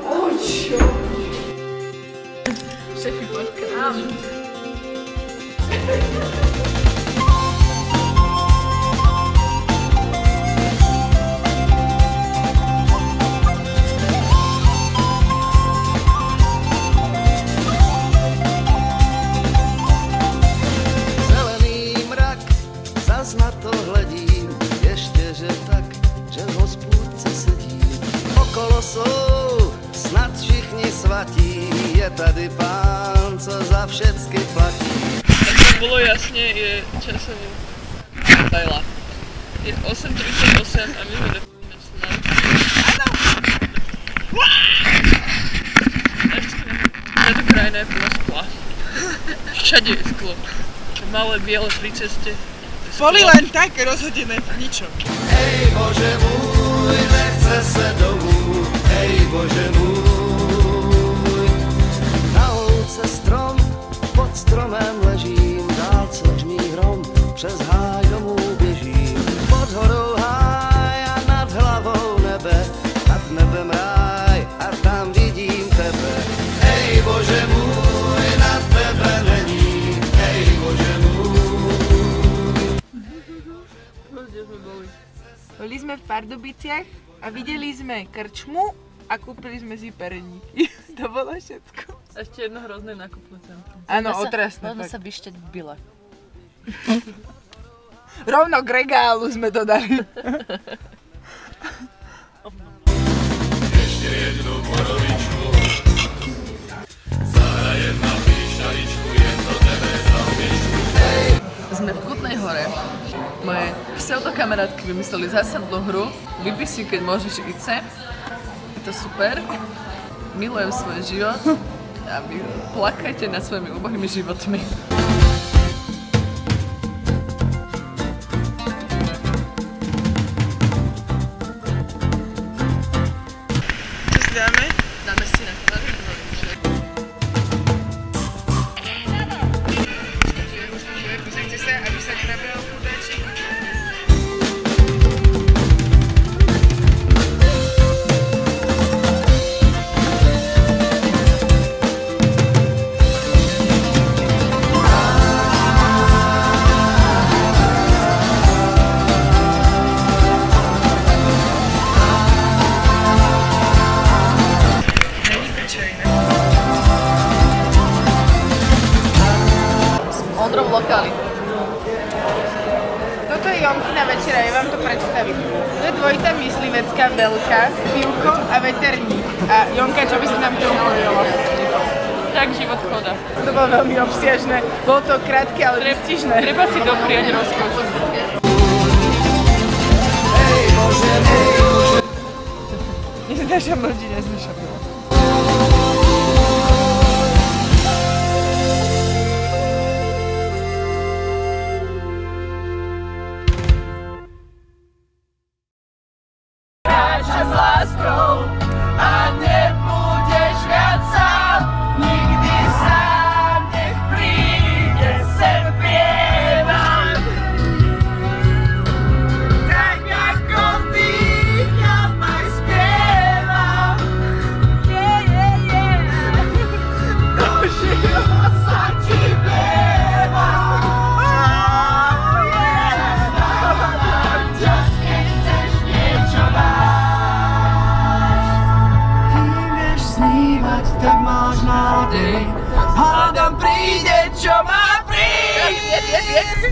Očo. Šefi podcast. Na to hledím, ještě, že tak, že v hospůdce sedím. Okolo jsou snad všichni svatí, je tady pán, co za všecky platí. Aby bolo jasne, je časový veľa. Je 8:38 a my sme definične snad. Áno! Táto krajina je plná skla. Všade je sklo. Malé biele pri ceste. Boli len tak rozhodené v ničom. Hej Bože môj, nechce se domů, hej Bože môj. Na louce strom, pod stromem ležím, dálce žmí hrom, přes háj domů běžím. Pod horou háj a nad hlavou nebe, nad nebem ráj a tam vidím tebe. Hej Bože môj, nad tebe není, hej Bože môj. Boli sme v Pardubiciach a videli sme krčmu a kúpili sme si pereníky. To bolo všetko. A ešte jedno hrozné nákupné centrum. Áno, otrasné. Poďme sa vyšťať v byle. Rovno k regálu sme to dali. Ešte jednu borovičku, zahrajem na píšťaličku, je to tebe za umiečku. Sme v Kutnej Hore. Moje pseudokamarátky vymysleli zásadnú hru Vypij si, keď môžeš ice. Je to super. Milujem svoj život a vy plakajte nad svojimi úbohými životmi. Čo si dáme? Dáme si na chváli boroviček. Pozrite sa, aby sa nenabral chudáčik. Ondrov lokály. Toto je Jonkina večera, ja vám to predstavím. To je dvojitá myslivecká veľká, pivko a veterník. A Jonka, čo by si nám to umovila? Tak život choda. To bolo veľmi obsiažné. Bolo to krátke, ale výstižné. Treba si dopriať rozkoš. Neznášam ľudí, neznášam ľudí. S láskou a nebudeš viac sám, nikdy sám, nech príde sem prievať. Tak ako dýcham aj spievam, do života sa ti vievam. Čas, keď chceš niečo dať. Tak máš nádej, hádam príde, čo má prísť.